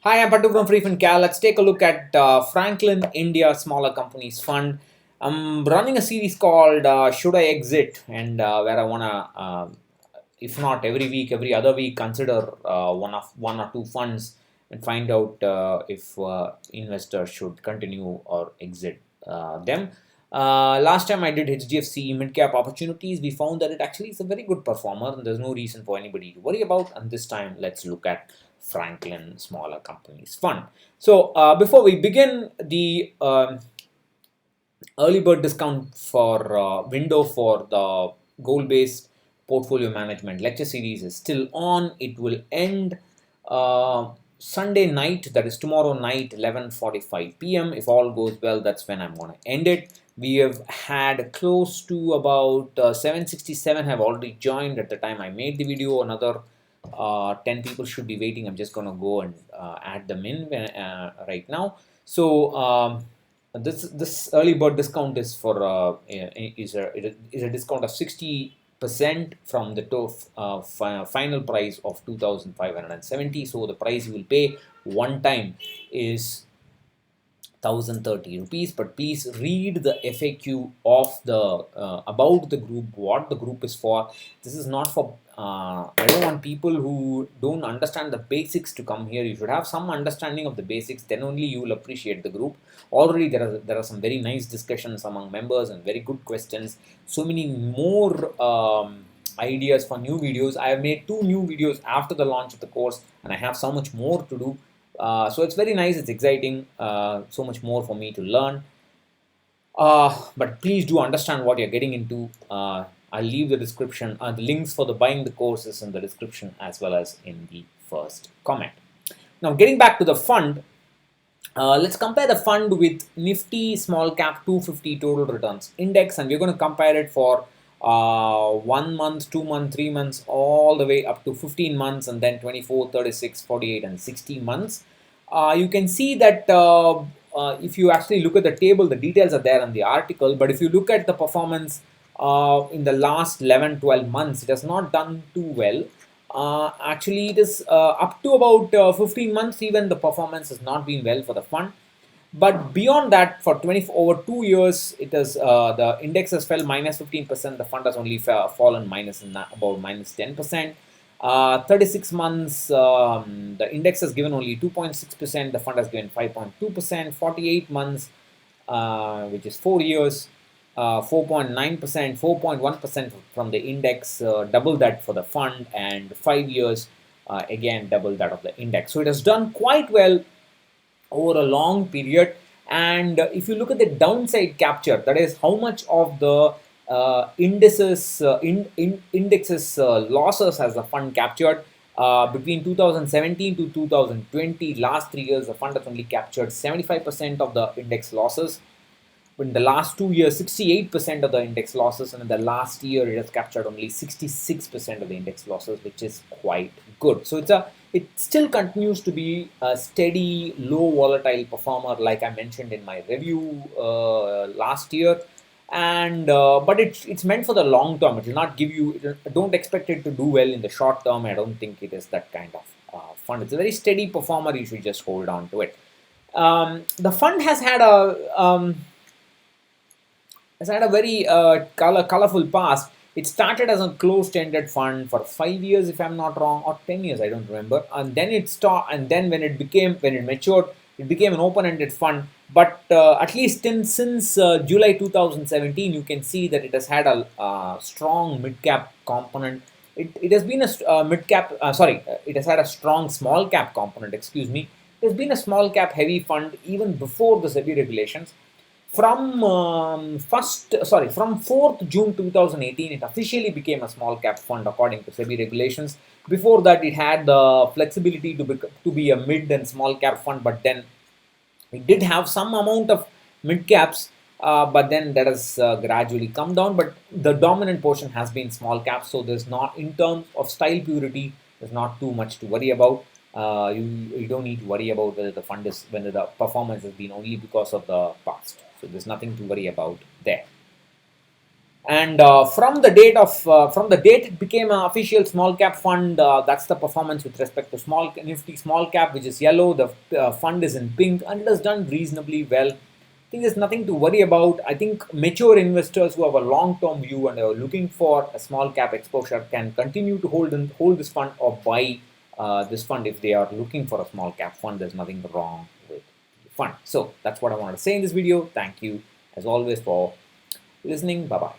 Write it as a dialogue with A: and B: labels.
A: Hi, I'm Patu from freefincal. Let's take a look at Franklin India Smaller Companies Fund. I'm running a series called Should I Exit? And where I want to, if not every week, every other week, consider one or two funds and find out if investors should continue or exit them. Last time I did HDFC mid cap opportunities, we found that it actually is a very good performer and there's no reason for anybody to worry about. And this time, let's look at Franklin Smaller Companies Fund. So, before we begin, the early bird discount for window for the goal based portfolio management lecture series is still on. It will end Sunday night, that is tomorrow night, 11:45 p.m. If all goes well, that's when I'm going to end it. We have had close to about 767 have already joined at the time I made the video. Another 10 people should be waiting. I'm just going to go and add them in right now. So this early bird discount is for is a discount of 60% from the final price of 2,570. So the price you will pay one time is 1,030 rupees, but please read the FAQ of the about the group, what the group is for. This is not for I don't want people who don't understand the basics to come here. You should have some understanding of the basics, then only you will appreciate the group. Already there are some very nice discussions among members and very good questions. So many more ideas for new videos. I have made 2 new videos after the launch of the course, and I have so much more to do. So it's very nice, it's exciting, so much more for me to learn. But please do understand what you're getting into. I'll leave the description, the links for the buying the courses in the description as well as in the first comment. Now, getting back to the fund, let's compare the fund with Nifty Small Cap 250 Total Returns Index, and we're going to compare it for 1 month, 2 months, 3 months, all the way up to 15 months, and then 24, 36, 48, and 60 months. You can see that if you actually look at the table, the details are there in the article, but if you look at the performance in the last 11, 12 months, it has not done too well. Actually, it is up to about 15 months, even the performance has not been well for the fund. But beyond that, for 20 over 2 years, it has the index has fell minus 15%. The fund has only fallen minus about minus 10%. 36 months, the index has given only 2.6%. The fund has given 5.2%. 48 months, which is 4 years, 4.9%, 4.1% from the index, double that for the fund, and 5 years, again double that of the index. So it has done quite well over a long period. And if you look at the downside capture, that is how much of the indexes losses has the fund captured between 2017 to 2020, last 3 years, the fund has only captured 75% of the index losses. In the last 2 years, 68% of the index losses, and in the last year, it has captured only 66% of the index losses, which is quite good. So it still continues to be a steady, low volatile performer, like I mentioned in my review last year. And but it's meant for the long term. It will not give you. Don't expect it to do well in the short term. I don't think it is that kind of fund. It's a very steady performer. You should just hold on to it. The fund has had a very colorful past. It started as a closed-ended fund for 5 years, if I'm not wrong, or 10 years, I don't remember. And then and then when it matured, it became an open-ended fund. But at least since July 2017, you can see that it has had a strong mid-cap component. It has been a mid-cap. It has had a strong small-cap component. Excuse me. It has been a small-cap heavy fund even before the SEBI regulations. From 4th June 2018, it officially became a small cap fund according to SEBI regulations. Before that, it had the flexibility to be a mid and small cap fund, but then it did have some amount of mid caps, but then that has gradually come down. But the dominant portion has been small caps, so there's not, in terms of style purity, there's not too much to worry about. You don't need to worry about whether the performance has been only because of the past. So there's nothing to worry about there. And from the date it became an official small cap fund, that's the performance with respect to small nifty small cap, which is yellow. The fund is in pink and it has done reasonably well. I think there's nothing to worry about. I think mature investors who have a long-term view and are looking for a small cap exposure can continue to hold this fund or buy this fund if they are looking for a small cap fund. There's nothing wrong with the fund. So that's what I wanted to say in this video. Thank you as always for listening. Bye bye.